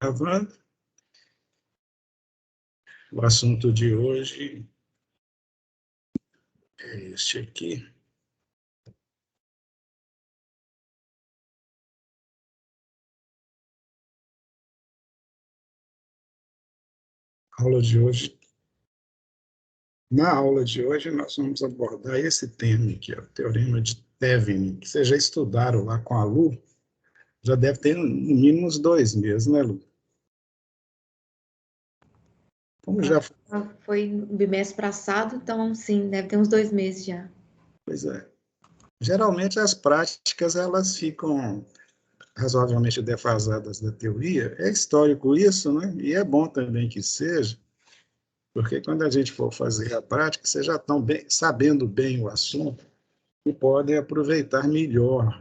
Gravando. O assunto de hoje é este aqui. Aula de hoje. Na aula de hoje, nós vamos abordar esse tema aqui, o Teorema de Thevenin, que vocês já estudaram lá com a Lu, já deve ter no mínimo uns 2 meses, né, Lu? Como já Foi no bimestre passado, então, sim, deve ter uns 2 meses já. Pois é. Geralmente as práticas elas ficam razoavelmente defasadas da teoria. É histórico isso, né? E é bom também que seja, porque quando a gente for fazer a prática, vocês já estão bem, sabendo bem o assunto e podem aproveitar melhor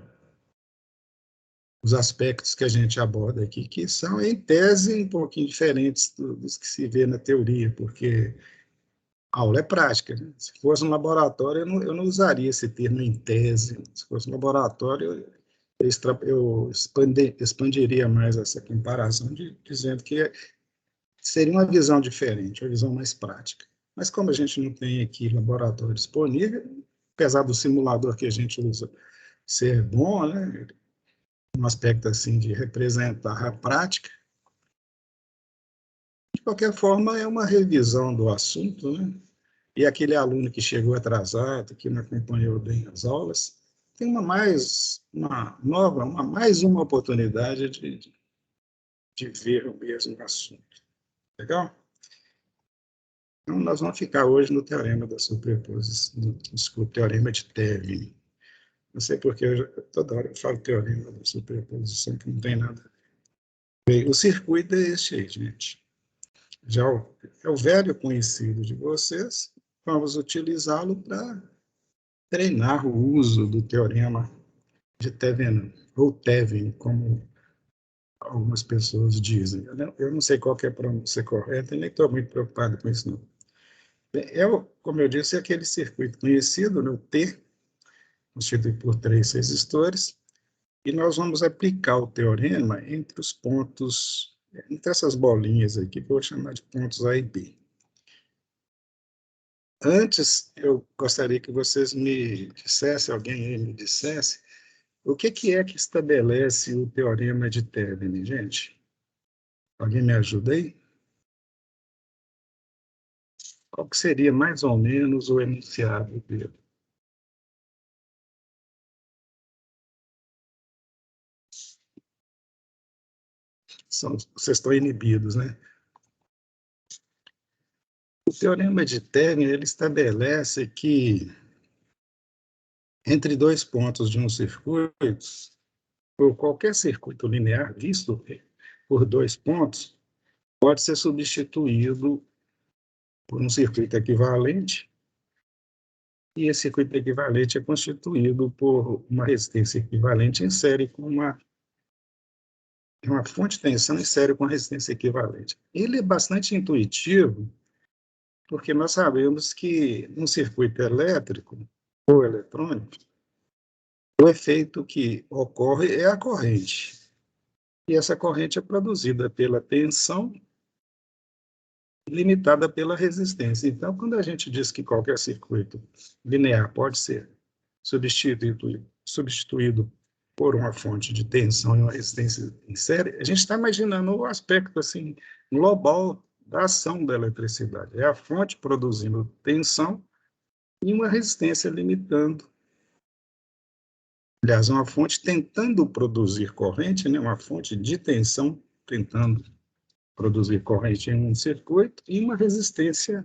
os aspectos que a gente aborda aqui, que são, em tese, um pouquinho diferentes dos que se vê na teoria, porque a aula é prática, né? Se fosse um laboratório, eu não usaria esse termo em tese. Se fosse um laboratório, eu expandiria mais essa comparação, dizendo que seria uma visão diferente, uma visão mais prática. Mas como a gente não tem aqui laboratório disponível, apesar do simulador que a gente usa ser bom, né, um aspecto assim de representar a prática, de qualquer forma é uma revisão do assunto, né? E aquele aluno que chegou atrasado, que não acompanhou bem as aulas, tem mais uma oportunidade de ver o mesmo assunto. Legal? Então, nós vamos ficar hoje no teorema da superposição, desculpa, teorema de Thevenin. Não sei porque toda hora eu falo teorema da superposição, que não tem nada. Bem, o circuito é este aí, gente. Já é o velho conhecido de vocês, vamos utilizá-lo para treinar o uso do teorema de Thevenin, ou Thevenin, como algumas pessoas dizem. Eu não sei qual é a pronúncia correta e nem estou muito preocupado com isso, não. Como eu disse, é aquele circuito conhecido, né, o T, constituído por 3 resistores, e nós vamos aplicar o teorema entre os pontos, entre essas bolinhas aqui, que eu vou chamar de pontos A e B. Antes, eu gostaria que vocês me dissessem, alguém aí me dissesse, o que é que estabelece o teorema de Thevenin, gente? Alguém me ajuda aí? Qual que seria mais ou menos o enunciado dele? Vocês estão inibidos, né? O teorema de Thevenin ele estabelece que entre 2 pontos de um circuito, ou qualquer circuito linear visto por 2 pontos, pode ser substituído por um circuito equivalente, e esse circuito equivalente é constituído por uma resistência equivalente em série com uma fonte de tensão em série com resistência equivalente. Ele é bastante intuitivo, porque nós sabemos que no circuito elétrico ou eletrônico, o efeito que ocorre é a corrente. E essa corrente é produzida pela tensão limitada pela resistência. Então, quando a gente diz que qualquer circuito linear pode ser substituído por uma fonte de tensão e uma resistência em série, a gente está imaginando o aspecto assim global da ação da eletricidade. É a fonte produzindo tensão e uma resistência limitando. Aliás, uma fonte tentando produzir corrente, né? Uma fonte de tensão tentando produzir corrente em um circuito e uma resistência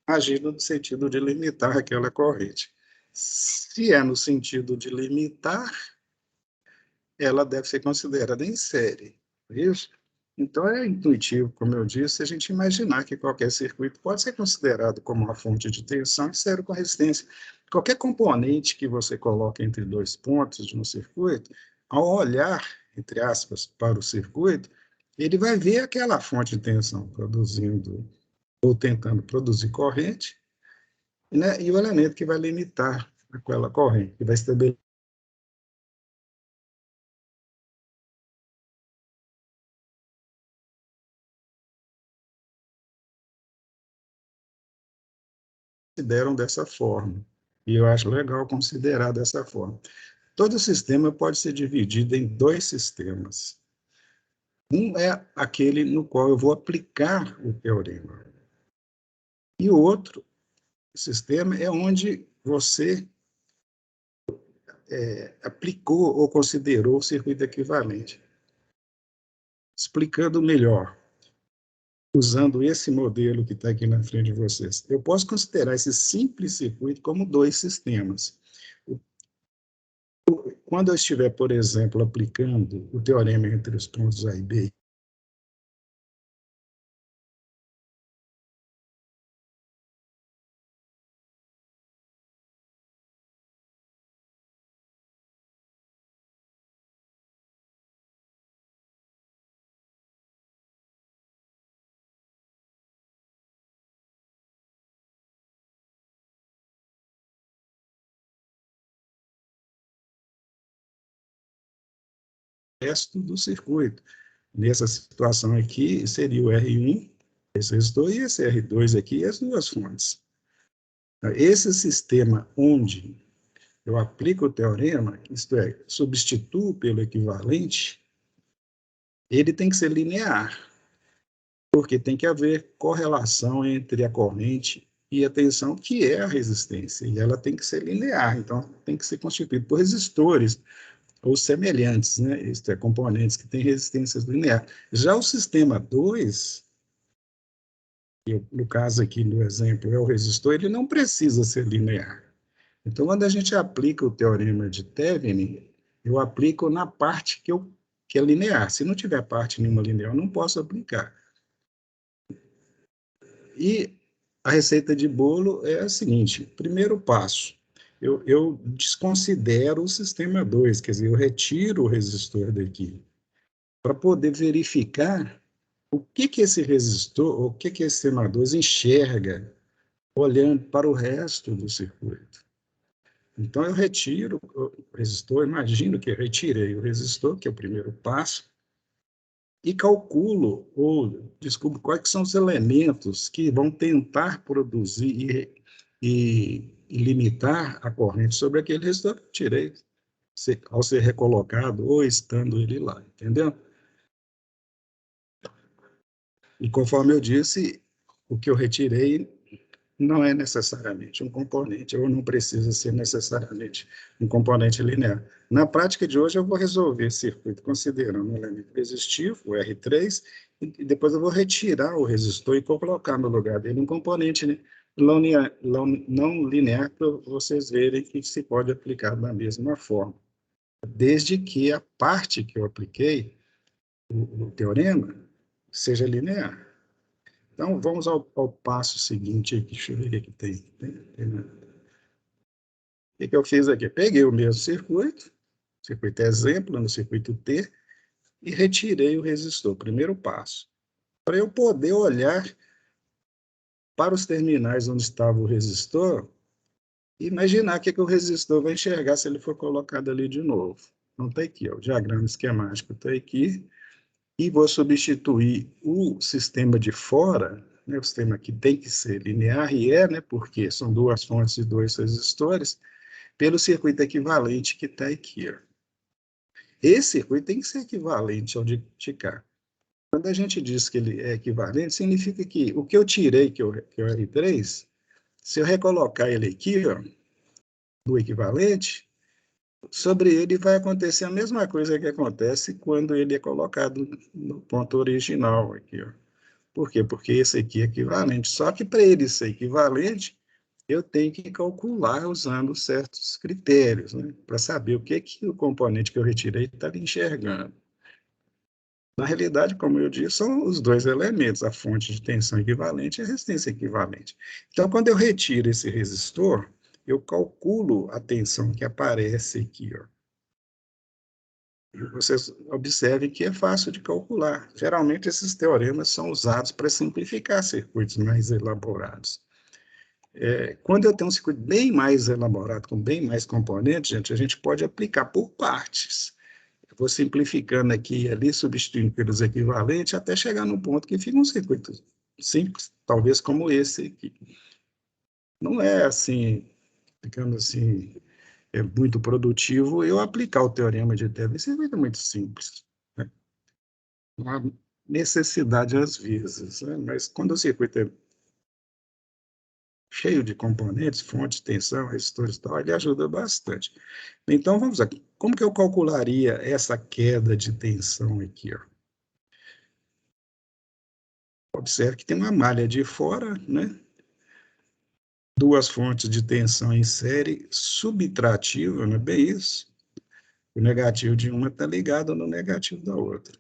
agindo no sentido de limitar aquela corrente. Se é no sentido de limitar, ela deve ser considerada em série, isso? Então é intuitivo, como eu disse, a gente imaginar que qualquer circuito pode ser considerado como uma fonte de tensão em série com resistência. Qualquer componente que você coloque entre 2 pontos de um circuito, ao olhar, entre aspas, para o circuito, ele vai ver aquela fonte de tensão produzindo ou tentando produzir corrente, né, e o elemento que vai limitar aquela corrente, que vai estabelecer consideram dessa forma. E eu acho legal considerar dessa forma. Todo sistema pode ser dividido em dois sistemas. Um é aquele no qual eu vou aplicar o teorema. E o outro sistema é onde você aplicou ou considerou o circuito equivalente. Explicando melhor, usando esse modelo que está aqui na frente de vocês, eu posso considerar esse simples circuito como dois sistemas. Quando eu estiver, por exemplo, aplicando o teorema entre os pontos A e B, o resto do circuito. Nessa situação aqui, seria o R1, esse resistor, e esse R2 aqui, as duas fontes. Esse sistema onde eu aplico o teorema, isto é, substituo pelo equivalente, ele tem que ser linear, porque tem que haver correlação entre a corrente e a tensão, que é a resistência, e ela tem que ser linear, então tem que ser constituído por resistores ou semelhantes, né? Isto é, componentes que têm resistências lineares. Já o sistema 2, no caso aqui no exemplo é o resistor, ele não precisa ser linear. Então, quando a gente aplica o teorema de Thevenin, eu aplico na parte que é linear. Se não tiver parte nenhuma linear, eu não posso aplicar. E a receita de bolo é a seguinte: primeiro passo, eu desconsidero o sistema 2, quer dizer, eu retiro o resistor daqui, para poder verificar o que esse resistor, o que esse sistema 2 enxerga olhando para o resto do circuito. Então, eu retiro o resistor, imagino que eu retirei o resistor, que é o primeiro passo, e calculo ou descubro quais são os elementos que vão tentar produzir e limitar a corrente sobre aquele resistor que eu tirei, ao ser recolocado ou estando ele lá, entendeu? E conforme eu disse, o que eu retirei não é necessariamente um componente, ou não precisa ser necessariamente um componente linear. Na prática de hoje, eu vou resolver esse circuito considerando um elemento resistivo, o R3, e depois eu vou retirar o resistor e colocar no lugar dele um componente não linear para vocês verem que se pode aplicar da mesma forma, desde que a parte que eu apliquei, o teorema, seja linear. Então, vamos ao passo seguinte aqui. Deixa eu ver o que tem. O que eu fiz aqui? Peguei o mesmo circuito exemplo, no circuito T, e retirei o resistor, primeiro passo. Para eu poder olhar para os terminais onde estava o resistor e imaginar o que o resistor vai enxergar se ele for colocado ali de novo. Então, está aqui, ó, o diagrama esquemático está aqui, e vou substituir o sistema de fora, né, o sistema que tem que ser linear, e né, porque são duas fontes e dois resistores, pelo circuito equivalente que está aqui. Ó. Esse circuito tem que ser equivalente ao de cá. Quando a gente diz que ele é equivalente, significa que o que eu tirei, que é o R3, se eu recolocar ele aqui, ó, no equivalente, sobre ele vai acontecer a mesma coisa que acontece quando ele é colocado no ponto original aqui, ó. Por quê? Porque esse aqui é equivalente. Só que para ele ser equivalente, eu tenho que calcular usando certos critérios, né? Para saber o que o componente que eu retirei está enxergando. Na realidade, como eu disse, são os dois elementos, a fonte de tensão equivalente e a resistência equivalente. Então, quando eu retiro esse resistor, eu calculo a tensão que aparece aqui, ó. E vocês observem que é fácil de calcular. Geralmente, esses teoremas são usados para simplificar circuitos mais elaborados. Quando eu tenho um circuito bem mais elaborado, com bem mais componentes, a gente pode aplicar por partes. Eu vou simplificando aqui e ali, substituindo pelos equivalentes, até chegar no ponto que fica um circuito simples, talvez como esse aqui. não é assim, ficando assim, é muito produtivo eu aplicar o teorema de Thales. Isso é muito simples, né? Não há necessidade às vezes, né? Mas quando o circuito é cheio de componentes, fonte, tensão, resistores e tal, ele ajuda bastante. Então, vamos aqui. Como que eu calcularia essa queda de tensão aqui, ó? Observe que tem uma malha de fora, né? Duas fontes de tensão em série subtrativa, não é bem isso? O negativo de uma está ligado no negativo da outra.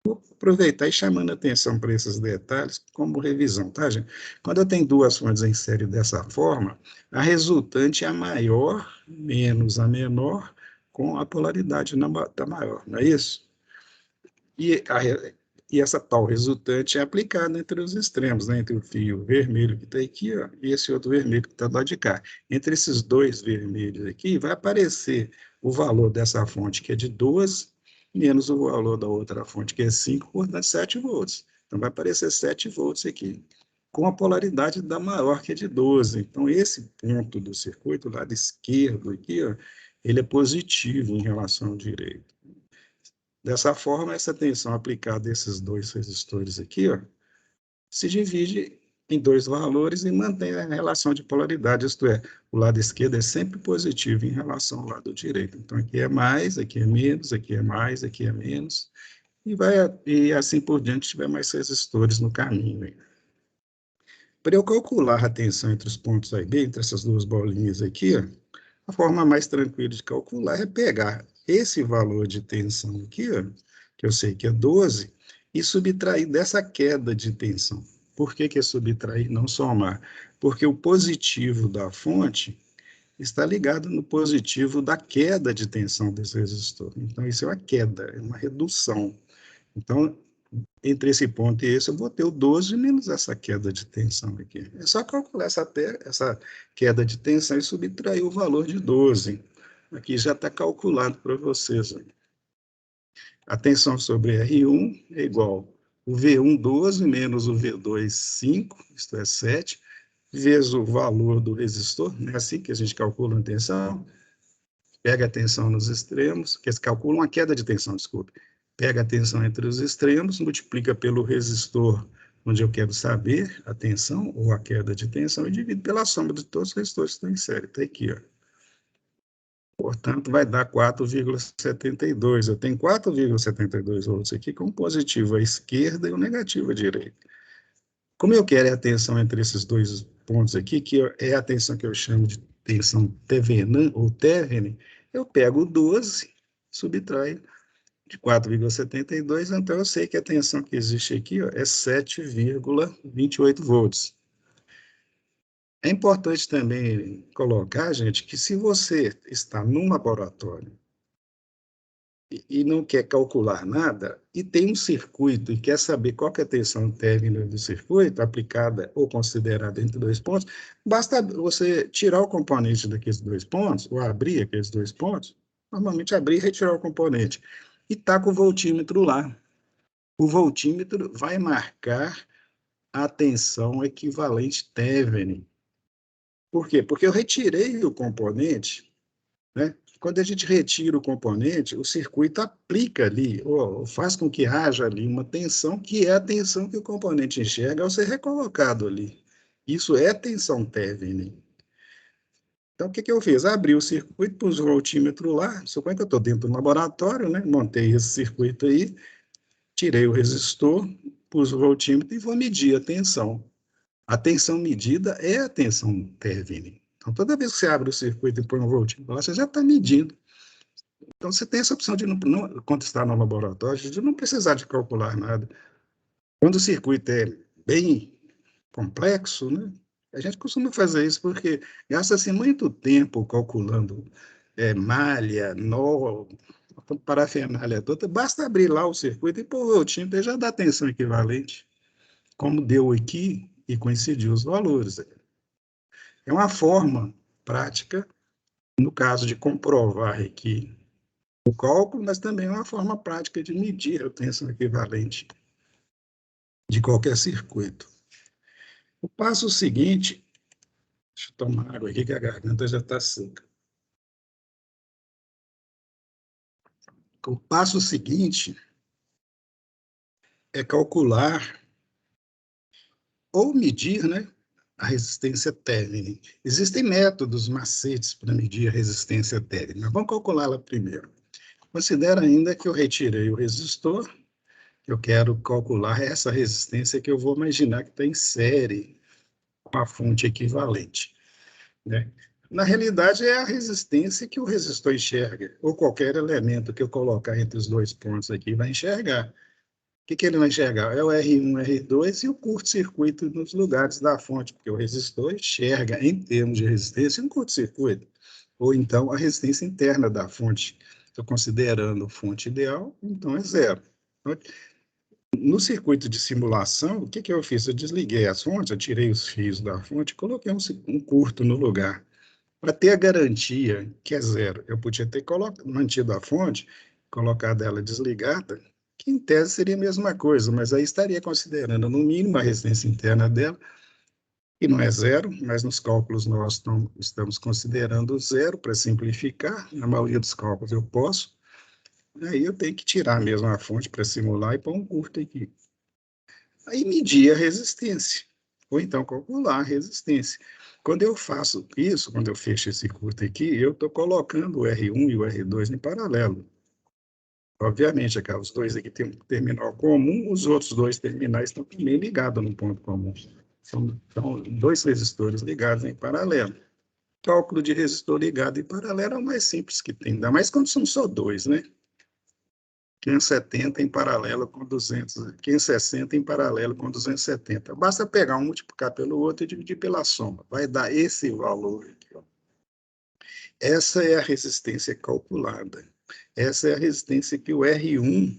Vou aproveitar e chamando a atenção para esses detalhes como revisão, tá, gente? Quando eu tenho duas fontes em série dessa forma, a resultante é a maior menos a menor com a polaridade da maior, não é isso? E, e essa tal resultante é aplicada entre os extremos, né? Entre o fio vermelho que está aqui, ó, e esse outro vermelho que está do lado de cá. Entre esses dois vermelhos aqui, vai aparecer o valor dessa fonte, que é de 12, menos o valor da outra fonte, que é 5, portanto, 7 volts. Então, vai aparecer 7 volts aqui, com a polaridade da maior, que é de 12. Então, esse ponto do circuito, o lado esquerdo aqui, ó, ele é positivo em relação ao direito. Dessa forma, essa tensão aplicada a esses dois resistores aqui, ó, se divide em dois valores e mantém a relação de polaridade, isto é, o lado esquerdo é sempre positivo em relação ao lado direito. Então, aqui é mais, aqui é menos, aqui é mais, aqui é menos, e assim por diante, tiver mais resistores no caminho. Para eu calcular a tensão entre os pontos A e B, entre essas duas bolinhas aqui, ó, a forma mais tranquila de calcular é pegar esse valor de tensão aqui, ó, que eu sei que é 12, e subtrair dessa queda de tensão. Por que que é subtrair, não somar? Porque o positivo da fonte está ligado no positivo da queda de tensão desse resistor. Então, isso é uma queda, é uma redução. Então, entre esse ponto e esse, eu vou ter o 12 menos essa queda de tensão aqui. É só calcular essa queda de tensão e subtrair o valor de 12. Aqui já está calculado para vocês. A tensão sobre R1 é igual o V1, 12, menos o V2, 5, isto é 7, vezes o valor do resistor, não é assim que a gente calcula a tensão, pega a tensão nos extremos, que se calcula uma queda de tensão, desculpe, pega a tensão entre os extremos, multiplica pelo resistor onde eu quero saber a tensão ou a queda de tensão e divide pela soma de todos os resistores que estão em série. Está aqui, ó. Portanto, vai dar 4,72. Eu tenho 4,72 volts aqui com o positivo à esquerda e o negativo à direita. Como eu quero a tensão entre esses dois pontos aqui, que é a tensão que eu chamo de tensão Thevenin, ou Thevenin, eu pego o 12, subtraio de 4,72, então eu sei que a tensão que existe aqui, ó, é 7,28 volts. É importante também colocar, gente, que se você está num laboratório e não quer calcular nada, e tem um circuito e quer saber qual que é a tensão térmica do circuito, aplicada ou considerada entre dois pontos, basta você tirar o componente daqueles dois pontos, ou abrir aqueles dois pontos, normalmente abrir e retirar o componente, e está com o voltímetro lá. O voltímetro vai marcar a tensão equivalente Thevenin. Por quê? Porque eu retirei o componente, né? Quando a gente retira o componente, o circuito aplica ali, ou faz com que haja ali uma tensão, que é a tensão que o componente enxerga ao ser recolocado ali. Isso é tensão Thevenin. Então, o que que eu fiz? Abri o circuito, pus o voltímetro lá, suponho que eu estou dentro do laboratório, né? Montei esse circuito aí, tirei o resistor, pus o voltímetro e vou medir a tensão. A tensão medida é a tensão Thevenin. Então, toda vez que você abre o circuito e põe um voltímetro lá, você já está medindo. Então, você tem essa opção de, quando está no laboratório, de não precisar de calcular nada. Quando o circuito é bem complexo, né, a gente costuma fazer isso porque gasta-se muito tempo calculando malha, nó, parafernália toda. Basta abrir lá o circuito e pôr o voltímetro, já dá tensão equivalente, como deu aqui e coincidiu os valores. É uma forma prática, no caso de comprovar aqui o cálculo, mas também é uma forma prática de medir a tensão equivalente de qualquer circuito. O passo seguinte, Deixa eu tomar água aqui, que a garganta já está seca. O passo seguinte é calcular ou medir, né, a resistência Thevenin. Existem métodos, macetes para medir a resistência Thevenin, mas vamos calculá-la primeiro. Considera ainda que eu retirei o resistor, eu quero calcular essa resistência que eu vou imaginar que está em série com a fonte equivalente, né? Na realidade, é a resistência que o resistor enxerga, ou qualquer elemento que eu colocar entre os dois pontos aqui vai enxergar. O que ele vai enxergar? É o R1, R2 e o curto-circuito nos lugares da fonte, porque o resistor enxerga, em termos de resistência, um curto-circuito. Ou então a resistência interna da fonte. Estou considerando a fonte ideal, então é zero. No circuito de simulação, o que eu fiz? Eu desliguei as fontes, eu tirei os fios da fonte, coloquei um curto no lugar. Para ter a garantia que é zero, eu podia ter mantido a fonte, colocado ela desligada, que em tese seria a mesma coisa, mas aí estaria considerando, no mínimo, a resistência interna dela, que não é zero, mas nos cálculos nós estamos considerando zero para simplificar. Na maioria dos cálculos eu posso. Aí eu tenho que tirar mesmo a fonte para simular e pôr um curto aqui. Aí medir a resistência, ou então calcular a resistência. Quando eu faço isso, quando eu fecho esse curto aqui, eu estou colocando o R1 e o R2 em paralelo. Obviamente, aqui, os dois aqui têm um terminal comum, os outros dois terminais estão também ligados no ponto comum. São dois resistores ligados em paralelo. Cálculo de resistor ligado em paralelo é o mais simples que tem, ainda mais quando são só dois, né? 570 em paralelo com 200, 560 em paralelo com 270. Basta pegar um, multiplicar pelo outro e dividir pela soma. Vai dar esse valor aqui, ó. Essa é a resistência calculada. Essa é a resistência que o R1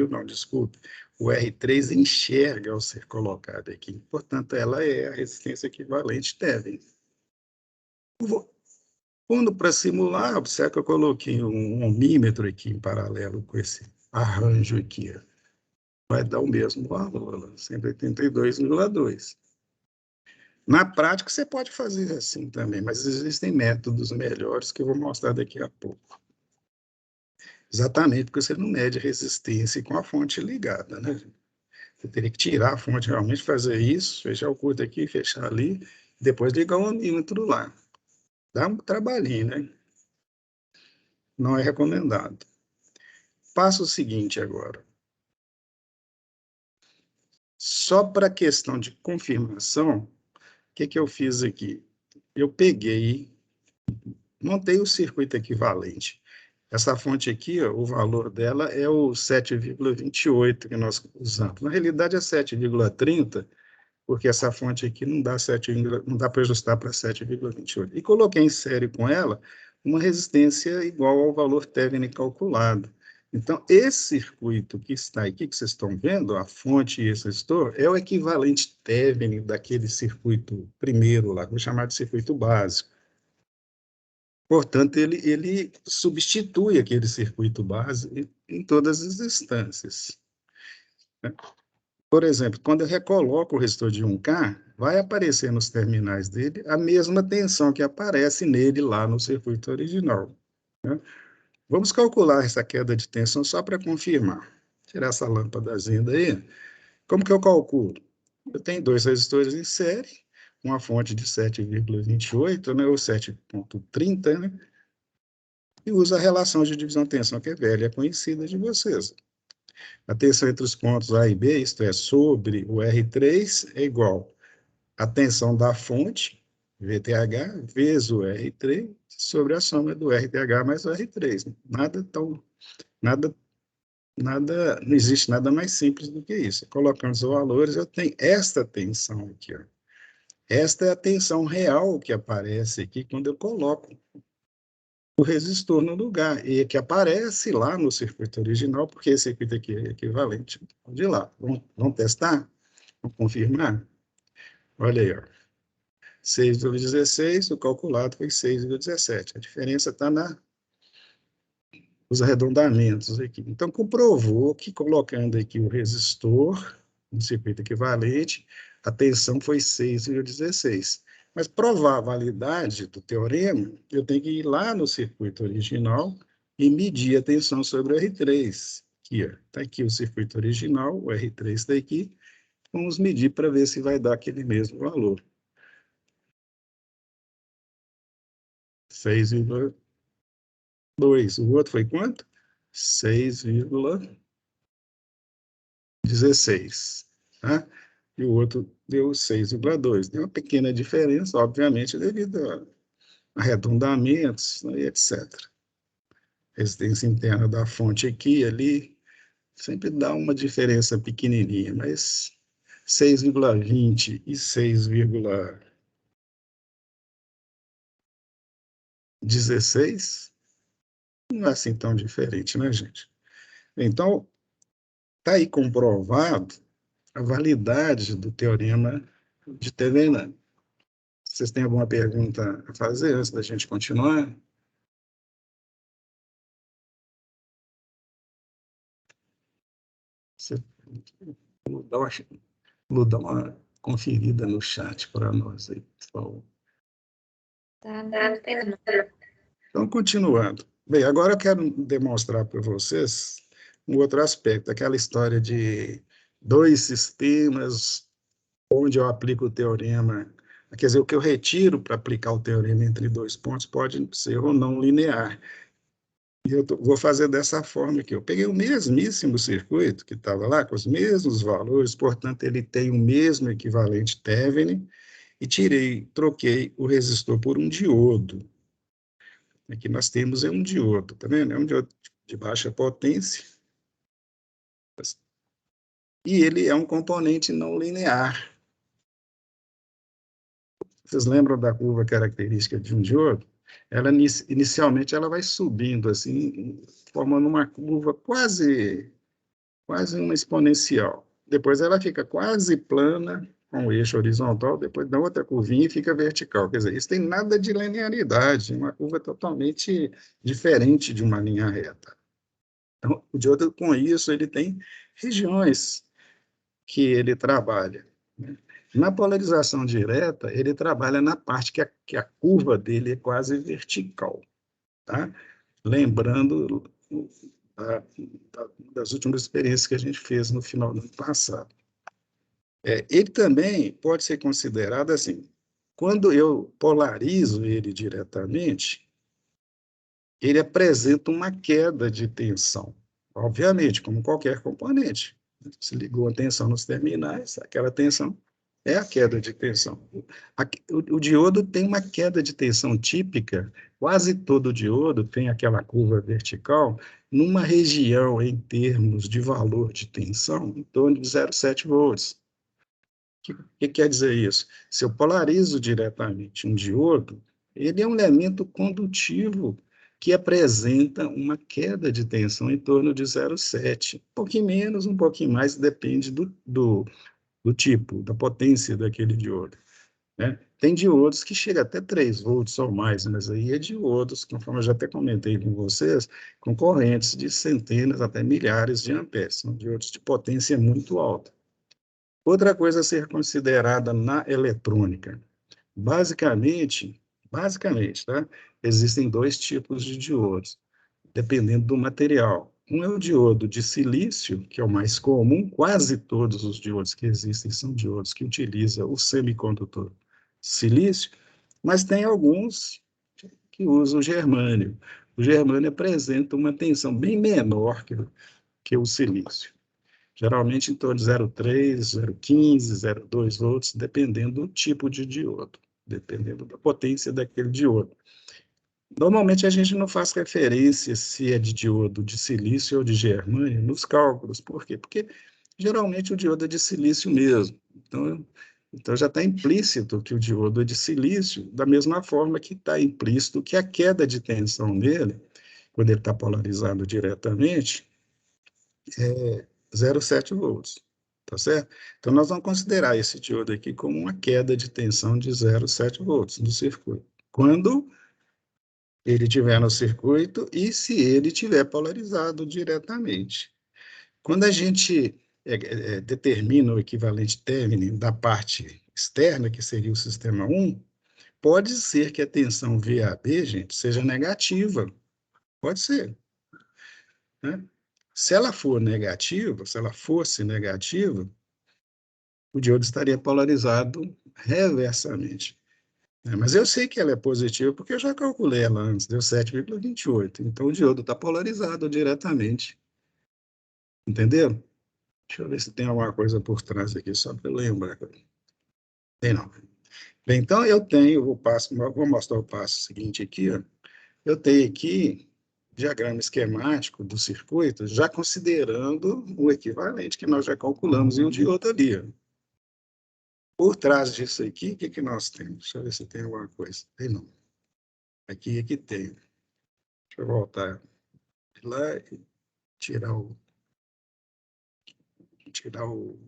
não, desculpe, o R3 enxerga ao ser colocado aqui. Portanto, ela é a resistência equivalente Thevenin. Quando para simular, observe que eu coloquei um ohmímetro aqui em paralelo com esse arranjo aqui. Vai dar o mesmo valor, 182,2. Na prática, você pode fazer assim também, mas existem métodos melhores que eu vou mostrar daqui a pouco. Exatamente porque você não mede resistência com a fonte ligada, né? Você teria que tirar a fonte, realmente fazer isso, fechar o curto aqui, fechar ali, depois ligar o ohmímetro lá. Dá um trabalhinho, né? Não é recomendado. Passo o seguinte agora. Só para a questão de confirmação, o que eu fiz aqui? Eu peguei, montei o circuito equivalente. Essa fonte aqui, ó, o valor dela é o 7,28 que nós usamos. Na realidade é 7,30, porque essa fonte aqui não dá, não dá para ajustar para 7,28. E coloquei em série com ela uma resistência igual ao valor Thevenin calculado. Então, esse circuito que está aqui, que vocês estão vendo, a fonte e esse resistor, é o equivalente Thevenin daquele circuito primeiro lá, que eu vou chamar de circuito básico. Portanto, ele substitui aquele circuito base em todas as instâncias, né? Por exemplo, quando eu recoloco o resistor de 1K, vai aparecer nos terminais dele a mesma tensão que aparece nele lá no circuito original, né? Vamos calcular essa queda de tensão só para confirmar. Tirar essa lâmpadazinha daí. Como que eu calculo? Eu tenho dois resistores em série, uma fonte de 7,28, né, ou 7,30, né? E usa a relação de divisão de tensão, que é velha, é conhecida de vocês. A tensão entre os pontos A e B, isto é, sobre o R3, é igual a tensão da fonte, VTH, vezes o R3, sobre a soma do RTH mais o R3. Não existe nada mais simples do que isso. Colocando os valores, eu tenho esta tensão aqui, ó. Esta é a tensão real que aparece aqui quando eu coloco o resistor no lugar, e que aparece lá no circuito original, porque esse circuito aqui é equivalente de lá. Vamos testar? Vamos confirmar? Olha aí, ó. 6,16, o calculado foi 6,17. A diferença está nos arredondamentos aqui. Então, comprovou que colocando aqui o resistor no circuito equivalente, a tensão foi 6,16. Mas provar a validade do teorema, eu tenho que ir lá no circuito original e medir a tensão sobre o R3. Aqui, está aqui o circuito original, o R3 está aqui. Vamos medir para ver se vai dar aquele mesmo valor. 6,2. O outro foi quanto? 6,16. Tá? E o outro deu 6,2. Tem uma pequena diferença, obviamente, devido a arredondamentos, né, etc. Resistência interna da fonte aqui e ali, sempre dá uma diferença pequenininha, mas 6,20 e 6,16 não é assim tão diferente, né, gente? Então, está aí comprovado a validade do teorema de Thevenin. Vocês têm alguma pergunta a fazer antes da gente continuar? Você dá uma, dá uma conferida no chat para nós aí, por favor. Tá, não tem. Então, continuando. Bem, agora eu quero demonstrar para vocês um outro aspecto, aquela história de dois sistemas onde eu aplico o teorema, quer dizer, o que eu retiro para aplicar o teorema entre dois pontos pode ser ou não linear. E eu vou fazer dessa forma aqui. Eu peguei o mesmíssimo circuito que estava lá, com os mesmos valores, portanto, ele tem o mesmo equivalente Thevenin, e troquei o resistor por um diodo. Aqui nós temos um diodo, tá vendo? É um diodo de baixa potência. E ele é um componente não linear. Vocês lembram da curva característica de um diodo? Ela, inicialmente, ela vai subindo, assim, formando uma curva quase uma exponencial. Depois ela fica quase plana, com o eixo horizontal, depois dá outra curvinha e fica vertical. Quer dizer, isso tem nada de linearidade, uma curva totalmente diferente de uma linha reta. Então, o diodo, com isso, ele tem regiões que ele trabalha, né? Na polarização direta, ele trabalha na parte que a curva dele é quase vertical, tá? Lembrando das últimas experiências que a gente fez no final do ano passado. Ele também pode ser considerado assim, quando eu polarizo ele diretamente, ele apresenta uma queda de tensão, obviamente, como qualquer componente. Se ligou a tensão nos terminais, aquela tensão é a queda de tensão. O diodo tem uma queda de tensão típica, quase todo diodo tem aquela curva vertical, numa região, em termos de valor de tensão, em torno de 0,7 volts. O que quer dizer isso? Se eu polarizo diretamente um diodo, ele é um elemento condutivo que apresenta uma queda de tensão em torno de 0,7. Um pouquinho menos, um pouquinho mais, depende do tipo, da potência daquele diodo, né? Tem diodos que chegam até 3 volts ou mais, mas aí é diodos, conforme eu já até comentei com vocês, com correntes de centenas até milhares de amperes. São diodos de potência muito alta. Outra coisa a ser considerada na eletrônica. Basicamente, tá? Existem dois tipos de diodos, dependendo do material. Um é o diodo de silício, que é o mais comum, quase todos os diodos que existem são diodos que utilizam o semicondutor silício, mas tem alguns que usam o germânio. O germânio apresenta uma tensão bem menor que o silício, geralmente em torno de 0,3, 0,15, 0,2 volts, dependendo do tipo de diodo, dependendo da potência daquele diodo. Normalmente a gente não faz referência se é de diodo de silício ou de germânio nos cálculos. Por quê? Porque geralmente o diodo é de silício mesmo. Então já está implícito que o diodo é de silício, da mesma forma que está implícito que a queda de tensão nele, quando ele está polarizado diretamente, é 0,7 volts. Tá certo? Então nós vamos considerar esse diodo aqui como uma queda de tensão de 0,7 volts no circuito. Quando ele estiver no circuito e se ele estiver polarizado diretamente. Quando a gente determina o equivalente Thevenin da parte externa, que seria o sistema 1, Pode ser que a tensão VAB, gente, seja negativa. Pode ser, né? Se ela for negativa, se ela fosse negativa, o diodo estaria polarizado reversamente, né? Mas eu sei que ela é positiva porque eu já calculei ela antes, deu 7,28. Então, o diodo está polarizado diretamente. Entendeu? Deixa eu ver se tem alguma coisa por trás aqui, só para eu lembrar. Tem não. Bem, então, eu tenho o passo, vou mostrar o passo seguinte aqui, ó. Eu tenho aqui diagrama esquemático do circuito, já considerando o equivalente que nós já calculamos e o diodo ali, ó. Por trás disso aqui, o que, que nós temos? Deixa eu ver se tem alguma coisa. Tem não. Aqui tem. Deixa eu voltar lá e tirar o, tirar o,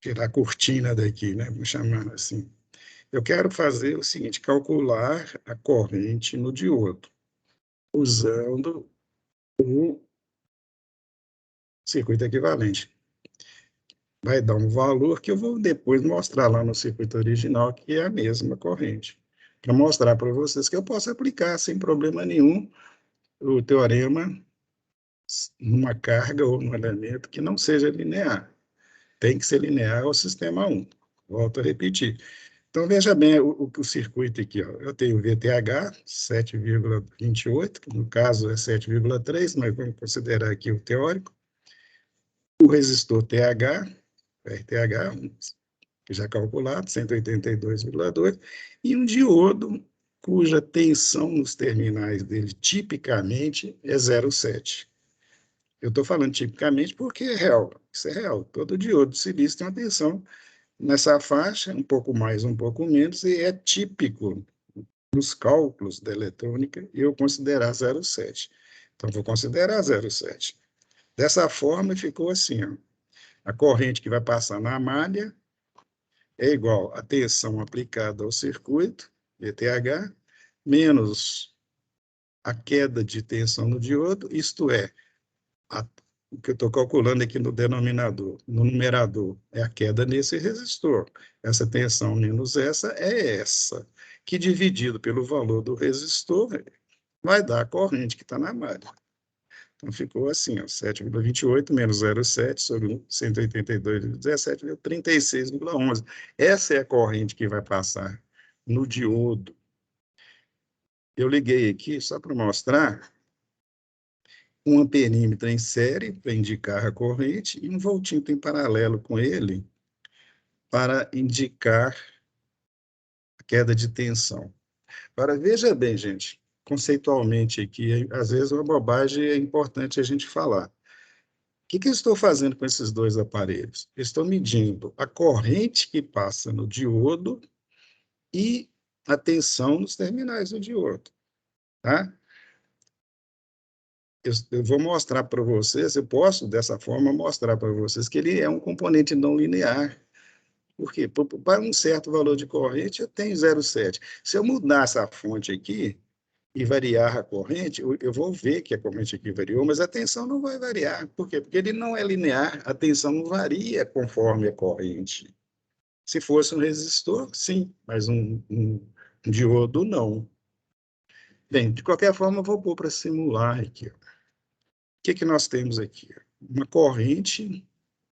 tirar a cortina daqui, né? Vou chamar assim. Eu quero fazer o seguinte, calcular a corrente no diodo, usando o circuito equivalente. Vai dar um valor que eu vou depois mostrar lá no circuito original, que é a mesma corrente, para mostrar para vocês que eu posso aplicar sem problema nenhum o teorema numa carga ou num elemento que não seja linear. Tem que ser linear ao sistema 1. Volto a repetir. Então, veja bem o circuito aqui. Ó. Eu tenho VTH, 7,28, no caso é 7,3, mas vamos considerar aqui o teórico. O resistor TH, RTH, que já calculado, 182,2, e um diodo cuja tensão nos terminais dele tipicamente é 0,7. Eu estou falando tipicamente porque é real, isso é real. Todo diodo de silício tem uma tensão nessa faixa, um pouco mais, um pouco menos, e é típico nos cálculos da eletrônica eu considerar 0,7. Então, vou considerar 0,7. Dessa forma, ficou assim, ó. A corrente que vai passar na malha é igual à tensão aplicada ao circuito, VTH, menos a queda de tensão no diodo, isto é, o que eu estou calculando aqui no denominador, no numerador, é a queda nesse resistor. Essa tensão menos essa é essa, que dividido pelo valor do resistor vai dar a corrente que está na malha. Então, ficou assim, ó, 7,28 menos 0,7 sobre 182,17 deu 36,11. Essa é a corrente que vai passar no diodo. Eu liguei aqui só para mostrar um amperímetro em série para indicar a corrente e um voltímetro em paralelo com ele para indicar a queda de tensão. Agora, veja bem, gente, conceitualmente aqui, às vezes uma bobagem é importante a gente falar. O que eu estou fazendo com esses dois aparelhos? Eu estou medindo a corrente que passa no diodo e a tensão nos terminais do diodo, tá? Eu vou mostrar para vocês, eu posso, dessa forma, mostrar para vocês que ele é um componente não linear. Por quê? Para um certo valor de corrente, eu tenho 0,7. Se eu mudar essa fonte aqui e variar a corrente, eu vou ver que a corrente aqui variou, mas a tensão não vai variar. Por quê? Porque ele não é linear, a tensão não varia conforme a corrente. Se fosse um resistor, sim, mas um diodo, não. Bem, de qualquer forma, eu vou pôr para simular aqui. O que nós temos aqui? Uma corrente,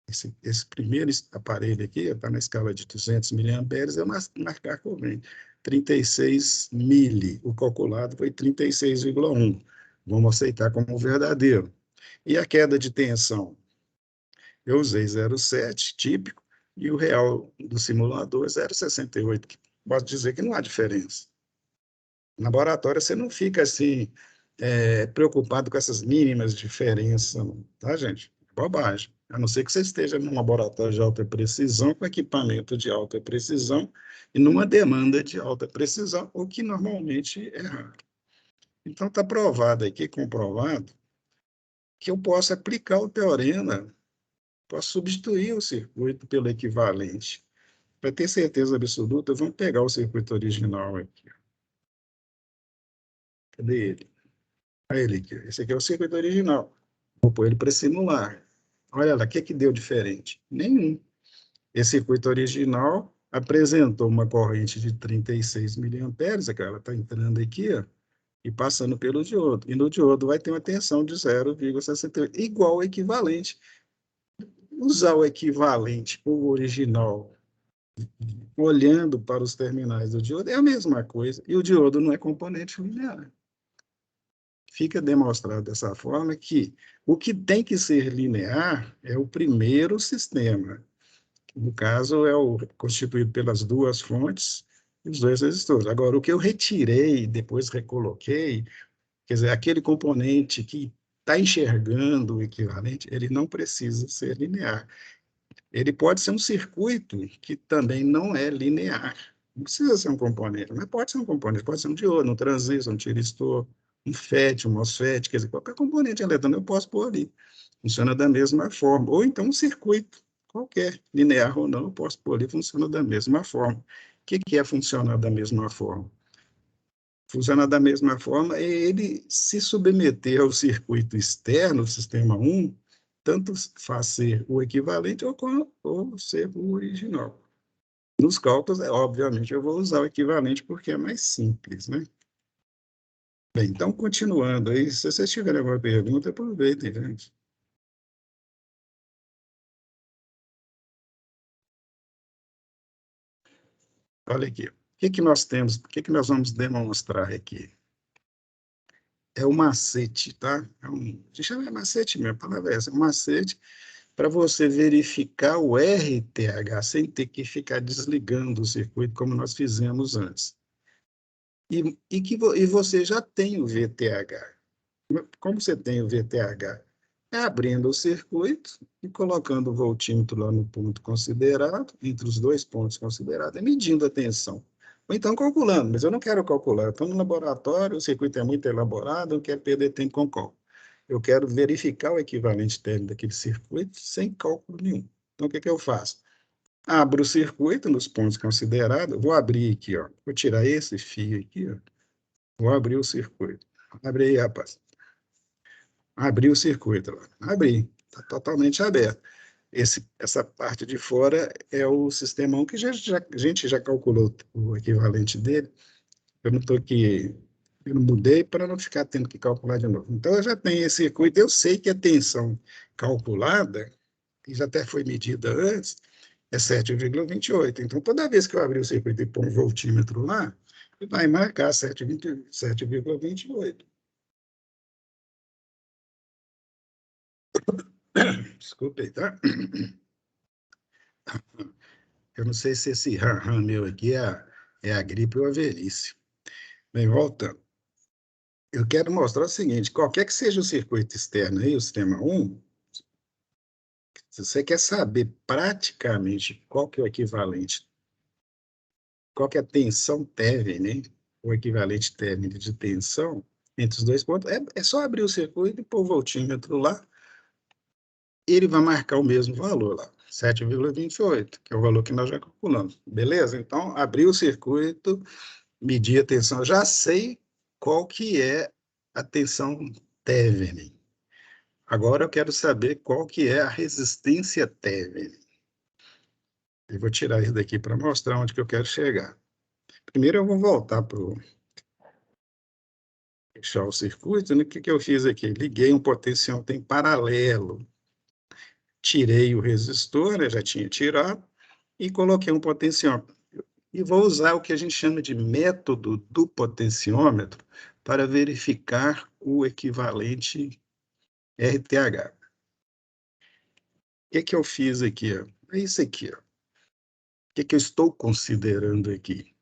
esse primeiro aparelho aqui está na escala de 200 miliamperes, eu marcar a corrente. 36 mili, o calculado foi 36,1. Vamos aceitar como verdadeiro. E a queda de tensão? Eu usei 0,7, típico, e o real do simulador é 0,68, que posso dizer que não há diferença. No laboratório, você não fica assim, preocupado com essas mínimas diferenças, tá, gente? Bobagem. A não ser que você esteja num laboratório de alta precisão, com equipamento de alta precisão, e numa demanda de alta precisão, o que normalmente é raro. Então, está provado aqui, comprovado, que eu posso aplicar o teorema, posso substituir o circuito pelo equivalente. Para ter certeza absoluta, vamos pegar o circuito original aqui. Cadê ele? Olha ele aqui. Esse aqui é o circuito original. Vou pôr ele para simular. Olha lá, o que deu diferente? Nenhum. Esse circuito original, apresentou uma corrente de 36 miliamperes, ela está entrando aqui, ó, e passando pelo diodo. E no diodo vai ter uma tensão de 0,68, igual ao equivalente. Usar o equivalente, o original, olhando para os terminais do diodo, é a mesma coisa, e o diodo não é componente linear. Fica demonstrado dessa forma que o que tem que ser linear é o primeiro sistema. No caso, é o constituído pelas duas fontes e os dois resistores. Agora, o que eu retirei, depois recoloquei, quer dizer, aquele componente que está enxergando o equivalente, ele não precisa ser linear. Ele pode ser um circuito que também não é linear. Não precisa ser um componente, mas pode ser um componente, pode ser um diodo, um transistor, um tiristor, um FET, um MOSFET, quer dizer, qualquer componente eletrônico eu posso pôr ali. Funciona da mesma forma. Ou então um circuito qualquer, linear ou não, eu posso pôr ali, funciona da mesma forma. O que é funcionar da mesma forma? Funcionar da mesma forma é ele se submeter ao circuito externo, o sistema 1, tanto faz ser o equivalente ou ser o original. Nos cálculos, obviamente, eu vou usar o equivalente porque é mais simples, né? Bem, então, continuando aí, se vocês tiverem alguma pergunta, aproveitem, gente. Olha aqui, o que nós temos, o que nós vamos demonstrar aqui? É o macete, tá? Se chama macete mesmo, a palavra é essa, um macete para você verificar o RTH sem ter que ficar desligando o circuito como nós fizemos antes. E você já tem o VTH. Como você tem o VTH? É abrindo o circuito e colocando o voltímetro lá no ponto considerado, entre os dois pontos considerados, e medindo a tensão. Ou então calculando, mas eu não quero calcular. Estou no laboratório, o circuito é muito elaborado, eu quero perder tempo com cálculo. Eu quero verificar o equivalente térmico daquele circuito sem cálculo nenhum. Então, o que eu faço? Abro o circuito nos pontos considerados, vou abrir aqui, ó. Vou tirar esse fio aqui, ó. Vou abrir o circuito. Abre aí, rapaz. Abri o circuito. Abri. Está totalmente aberto. Essa parte de fora é o sistema 1 que a gente já calculou o equivalente dele. Eu não estou aqui, eu não mudei para não ficar tendo que calcular de novo. Então, eu já tenho esse circuito, eu sei que a tensão calculada, que já até foi medida antes, é 7,28. Então, toda vez que eu abrir o circuito e pôr um voltímetro lá, ele vai marcar 7,28. Desculpe, tá? Eu não sei se esse ram meu aqui é a gripe ou a velhice. Bem, voltando. Eu quero mostrar o seguinte, qualquer que seja o circuito externo aí, o sistema 1, se você quer saber praticamente qual que é o equivalente, qual que é a tensão térmica, né? O equivalente térmico de tensão entre os dois pontos, é só abrir o circuito e pôr o voltímetro lá, ele vai marcar o mesmo valor lá, 7,28, que é o valor que nós já calculamos. Beleza? Então, abri o circuito, medi a tensão, já sei qual que é a tensão Thevenin. Agora eu quero saber qual que é a resistência Thevenin. Eu vou tirar isso daqui para mostrar onde que eu quero chegar. Primeiro eu vou voltar para fechar o circuito, né? O que eu fiz aqui? Liguei um potenciômetro em paralelo. Tirei o resistor, né? Já tinha tirado, e coloquei um potenciômetro. E vou usar o que a gente chama de método do potenciômetro para verificar o equivalente RTH. O que eu fiz aqui? Ó? É isso aqui. Ó. O que eu estou considerando aqui?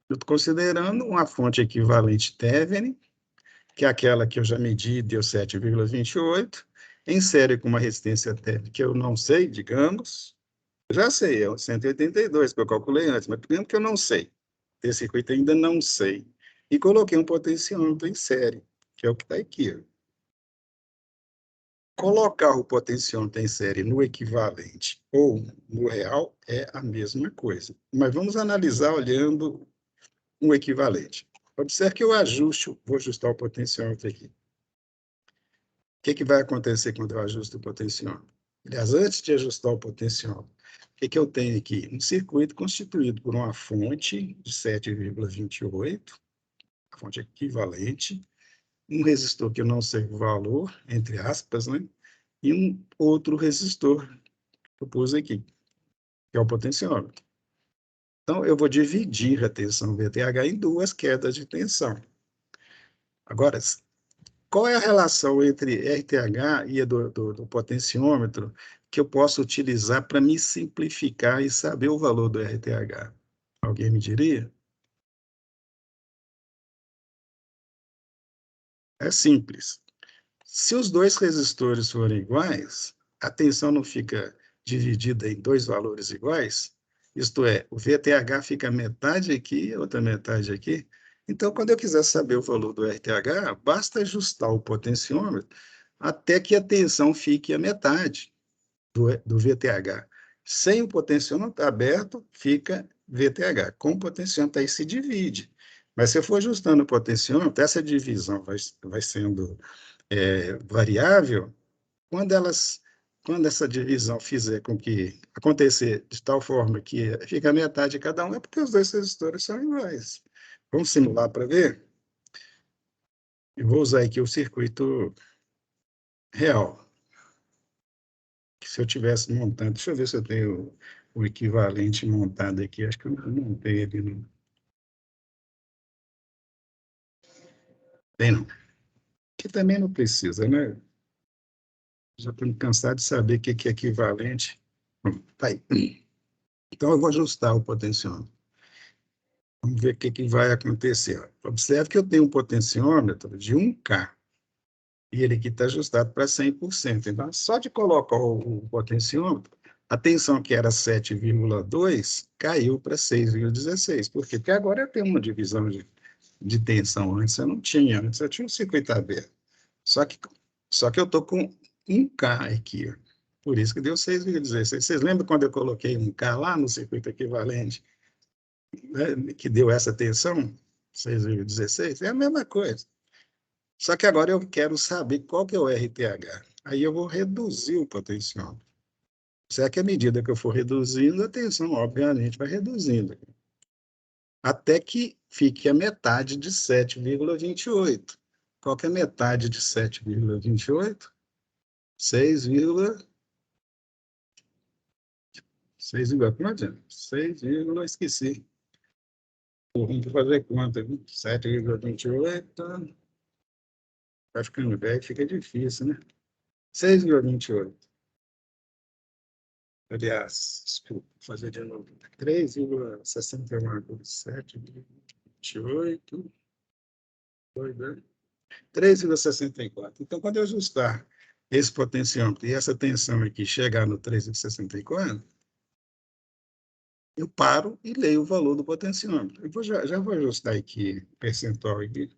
Eu estou considerando uma fonte equivalente Thevenin, que é aquela que eu já medi, deu 7,28, em série com uma resistência térmica que eu não sei, digamos. Já sei, é o 182, que eu calculei antes, mas mesmo que eu não sei. Esse circuito ainda não sei. E coloquei um potenciômetro em série, que é o que está aqui. Ó. Colocar o potenciômetro em série no equivalente ou no real é a mesma coisa. Mas vamos analisar olhando um equivalente. Observe que eu vou ajustar o potenciômetro aqui. O que vai acontecer quando eu ajusto o potenciômetro? Aliás, antes de ajustar o potenciômetro, que eu tenho aqui? Um circuito constituído por uma fonte de 7,28, a fonte equivalente, um resistor que eu não sei o valor, entre aspas, né? E um outro resistor que eu pus aqui, que é o potenciômetro. Então, eu vou dividir a tensão VTH em duas quedas de tensão. Agora, qual é a relação entre RTH e do potenciômetro que eu posso utilizar para me simplificar e saber o valor do RTH? Alguém me diria? É simples. Se os dois resistores forem iguais, a tensão não fica dividida em dois valores iguais, isto é, o VTH fica metade aqui e outra metade aqui. Então, quando eu quiser saber o valor do RTH, basta ajustar o potenciômetro até que a tensão fique a metade do VTH. Sem o potenciômetro aberto, fica VTH. Com o potenciômetro, aí se divide. Mas se eu for ajustando o potenciômetro, essa divisão vai sendo variável, quando quando essa divisão fizer com que acontecer de tal forma que fica a metade de cada um, é porque os dois resistores são iguais. Vamos simular para ver? Eu vou usar aqui o circuito real. Que se eu tivesse montando, deixa eu ver se eu tenho o equivalente montado aqui, acho que eu não montei ele, não. Tem não. Que também não precisa, né? Já estou cansado de saber o que é equivalente. Tá aí. Então, eu vou ajustar o potenciômetro. Vamos ver o que vai acontecer. Observe que eu tenho um potenciômetro de 1K, e ele aqui está ajustado para 100%. Então, só de colocar o potenciômetro, a tensão que era 7,2 caiu para 6,16. Por quê? Porque agora eu tenho uma divisão de tensão. Antes eu tinha um circuito aberto. Só que, só que eu estou com 1K aqui. Ó. Por isso que deu 6,16. Vocês lembram quando eu coloquei 1K lá no circuito equivalente? Né, que deu essa tensão, 6,16, é a mesma coisa. Só que agora eu quero saber qual que é o RTH. Aí eu vou reduzir o potencial. Será que à medida que eu for reduzindo, a tensão, obviamente, vai reduzindo. Até que fique a metade de 7,28. Qual que é a metade de 7,28? 6, 6, como é que é? 6, esqueci. Vamos fazer conta, 7,28. Vai ficando velho, fica difícil, né? 6,28. Aliás, desculpa, vou fazer de novo. 3,61, 7,28, 3,64. Então, quando eu ajustar esse potenciômetro e essa tensão aqui chegar no 3,64, eu paro e leio o valor do potenciômetro. Já vou ajustar aqui o percentual aqui.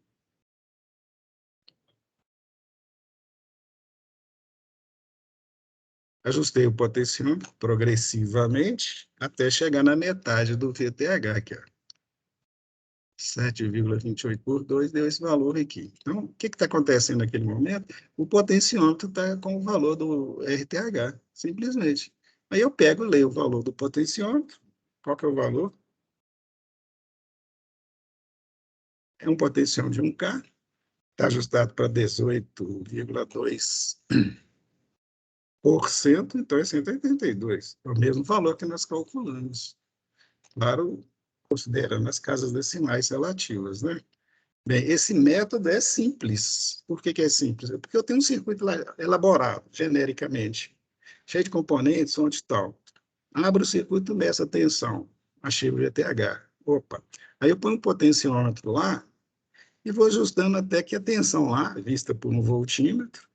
Ajustei o potenciômetro progressivamente até chegar na metade do VTH, que é 7,28 por 2 deu esse valor aqui. Então, o que está acontecendo naquele momento? O potenciômetro está com o valor do RTH, simplesmente. Aí eu pego e leio o valor do potenciômetro. Qual que é o valor? É um potenciômetro de 1K, está ajustado para 18,2%, então é 182. É o mesmo valor que nós calculamos. Claro, considerando as casas decimais relativas, né? Bem, esse método é simples. Por que é simples? Porque eu tenho um circuito elaborado, genericamente, cheio de componentes, onde tal. Abro o circuito, meço a tensão, achei o VTH. Opa! Aí eu ponho um potenciômetro lá e vou ajustando até que a tensão lá, vista por um voltímetro,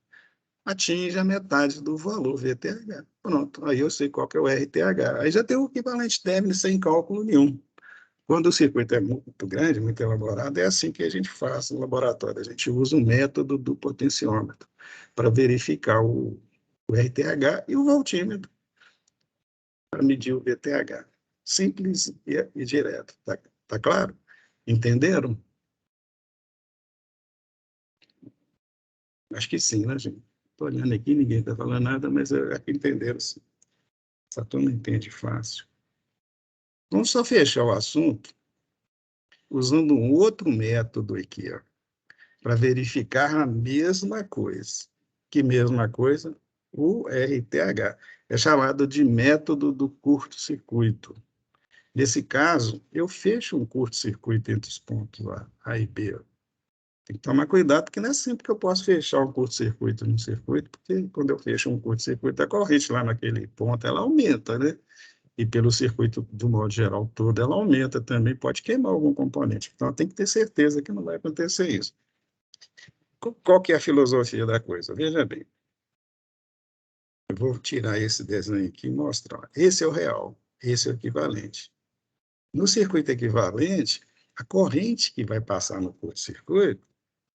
atinja a metade do valor VTH. Pronto, aí eu sei qual que é o RTH. Aí já tem o equivalente térmico sem cálculo nenhum. Quando o circuito é muito grande, muito elaborado, é assim que a gente faz no laboratório. A gente usa o método do potenciômetro para verificar o RTH e o voltímetro para medir o VTH. Simples e direto. Tá claro? Entenderam? Acho que sim, né, gente? Estou olhando aqui, ninguém está falando nada, mas acho que entenderam sim. Essa turma entende fácil. Vamos só fechar o assunto usando um outro método aqui, ó, para verificar a mesma coisa. Que mesma coisa? O RTH. É chamado de método do curto-circuito. Nesse caso, eu fecho um curto-circuito entre os pontos A e B. Tem que tomar cuidado, porque não é sempre que eu posso fechar um curto-circuito num circuito, porque quando eu fecho um curto-circuito, a corrente lá naquele ponto, ela aumenta, né? E pelo circuito, do modo geral todo, ela aumenta também, pode queimar algum componente. Então, tem que ter certeza que não vai acontecer isso. Qual que é a filosofia da coisa? Veja bem, eu vou tirar esse desenho aqui e mostrar. Esse é o real, esse é o equivalente. No circuito equivalente, a corrente que vai passar no curto-circuito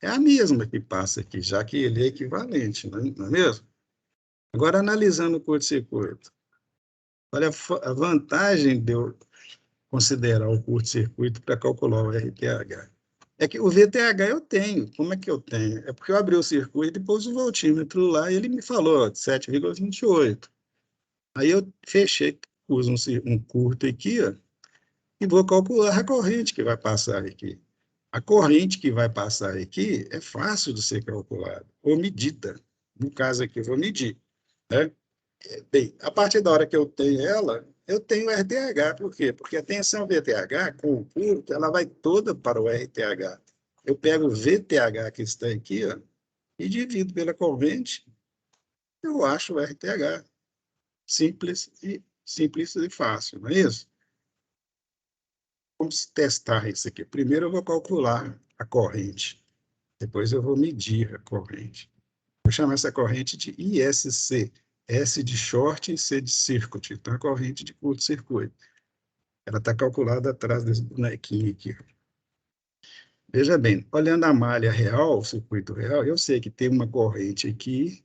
é a mesma que passa aqui, já que ele é equivalente, não é mesmo? Agora, analisando o curto-circuito, olha a vantagem de eu considerar o curto-circuito para calcular o RTH. É que o VTH eu tenho. Como é que eu tenho? É porque eu abri o circuito e pus o voltímetro lá e ele me falou 7,28. Aí eu fechei, pus um curto aqui, ó, e vou calcular a corrente que vai passar aqui. A corrente que vai passar aqui é fácil de ser calculada, ou medida. No caso aqui, eu vou medir, né? Bem, a partir da hora que eu tenho ela, eu tenho RTH. Por quê? Porque a tensão VTH, com o curto, ela vai toda para o RTH. Eu pego o VTH que está aqui, ó, e divido pela corrente, eu acho o RTH. Simples e fácil, não é isso? Vamos testar isso aqui. Primeiro eu vou calcular a corrente, depois eu vou medir a corrente. Vou chamar essa corrente de ISC, S de short e C de circuit, então a corrente de curto-circuito. Ela está calculada atrás desse bonequinho aqui. Veja bem, olhando a malha real, o circuito real, eu sei que tem uma corrente aqui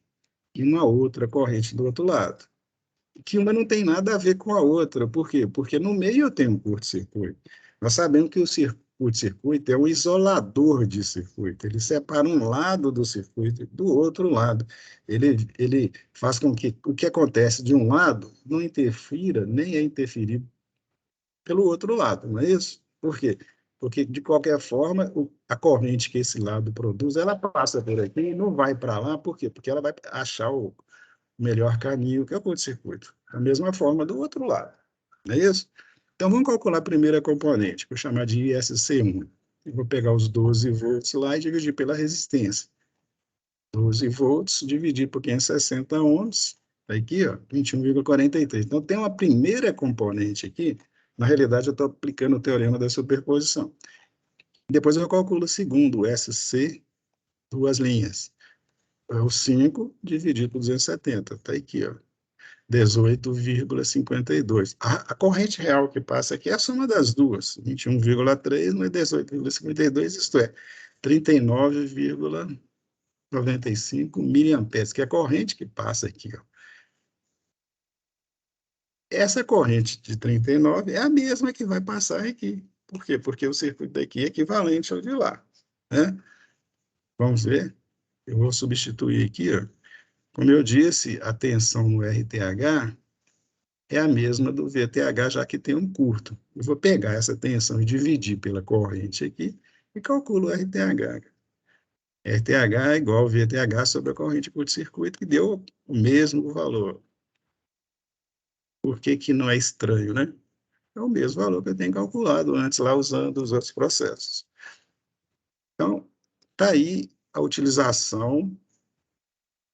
e uma outra corrente do outro lado. Que uma não tem nada a ver com a outra. Por quê? Porque no meio eu tenho um curto-circuito. Nós sabemos que o curto-circuito é um isolador de circuito. Ele separa um lado do circuito do outro lado. Ele faz com que o que acontece de um lado não interfira nem é interferido pelo outro lado, não é isso? Por quê? Porque, de qualquer forma, a corrente que esse lado produz, ela passa por aqui e não vai para lá. Por quê? Porque ela vai achar o melhor caminho, que é o curto-circuito. Da mesma forma do outro lado, não é isso? Então, vamos calcular a primeira componente, que eu vou chamar de ISC1. Eu vou pegar os 12 volts lá e dividir pela resistência. 12 volts dividir por 560 ohms, tá aqui, ó, 21,43. Então, tem uma primeira componente aqui, na realidade, eu estou aplicando o teorema da superposição. Depois eu calculo o segundo, o SC, duas linhas. É o 5 dividido por 270, está aqui, ó, 18,52. A corrente real que passa aqui é a soma das duas, 21,3 mais 18,52, isto é, 39,95 miliamperes, que é a corrente que passa aqui, ó. Essa corrente de 39 é a mesma que vai passar aqui. Por quê? Porque o circuito daqui é equivalente ao de lá, né? Vamos ver? Eu vou substituir aqui, ó. Como eu disse, a tensão no RTH é a mesma do VTH, já que tem um curto. Eu vou pegar essa tensão e dividir pela corrente aqui e calculo o RTH. RTH é igual ao VTH sobre a corrente curto-circuito, que deu o mesmo valor. Por que que não é estranho, né? É o mesmo valor que eu tenho calculado antes, lá usando os outros processos. Então, está aí a utilização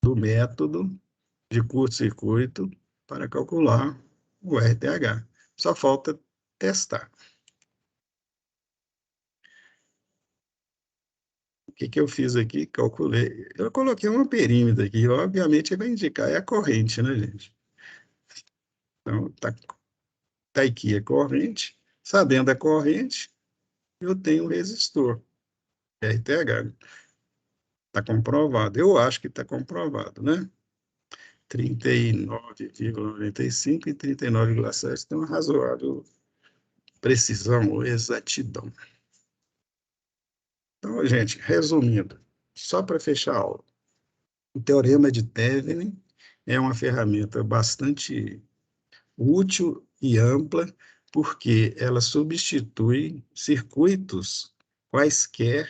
do método de curto-circuito para calcular o RTH. Só falta testar. O que que eu fiz aqui? Calculei. Eu coloquei uma perímetro aqui, obviamente vai indicar é a corrente, né, gente? Então, tá aqui a corrente. Sabendo a corrente, eu tenho o resistor, RTH. Está comprovado. Eu acho que está comprovado, né? 39,95 e 39,7 tem uma razoável precisão ou exatidão. Então, gente, resumindo, só para fechar a aula, o teorema de Thevenin é uma ferramenta bastante útil e ampla, porque ela substitui circuitos quaisquer,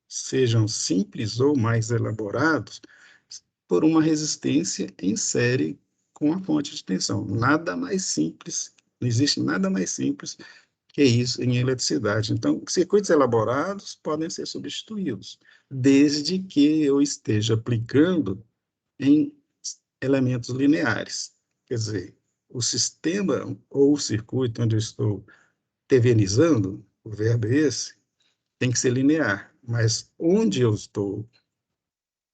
sejam simples ou mais elaborados, por uma resistência em série com a fonte de tensão. Nada mais simples, não existe nada mais simples que isso em eletricidade. Então, circuitos elaborados podem ser substituídos, desde que eu esteja aplicando em elementos lineares. Quer dizer, o sistema ou o circuito onde eu estou tevenizando, o verbo é esse, tem que ser linear. Mas onde eu estou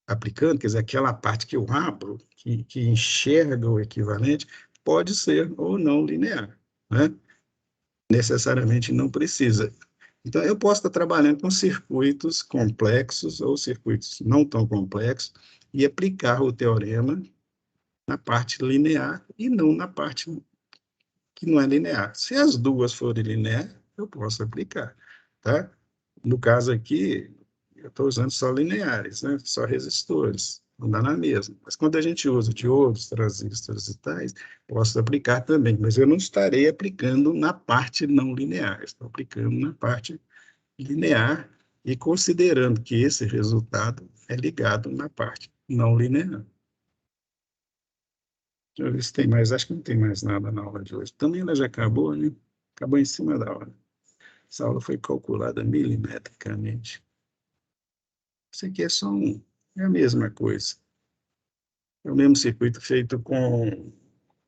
aplicando, quer dizer, aquela parte que eu abro, que enxerga o equivalente, pode ser ou não linear, né? Necessariamente não precisa. Então, eu posso estar trabalhando com circuitos complexos ou circuitos não tão complexos e aplicar o teorema na parte linear e não na parte que não é linear. Se as duas forem lineares, eu posso aplicar, tá? No caso aqui, eu estou usando só lineares, né? Só resistores, não dá na mesma. Mas quando a gente usa diodos, transistores e tais, posso aplicar também, mas eu não estarei aplicando na parte não linear, estou aplicando na parte linear e considerando que esse resultado é ligado na parte não linear. Deixa eu ver se tem mais, acho que não tem mais nada na aula de hoje. Também ela já acabou, né? Acabou em cima da hora. Essa aula foi calculada milimetricamente. Isso aqui é só é a mesma coisa. É o mesmo circuito feito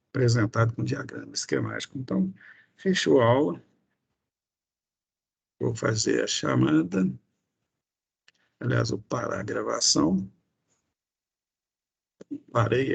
apresentado com diagrama esquemático. Então, fechou a aula. Vou fazer a chamada. Aliás, vou parar a gravação. Parei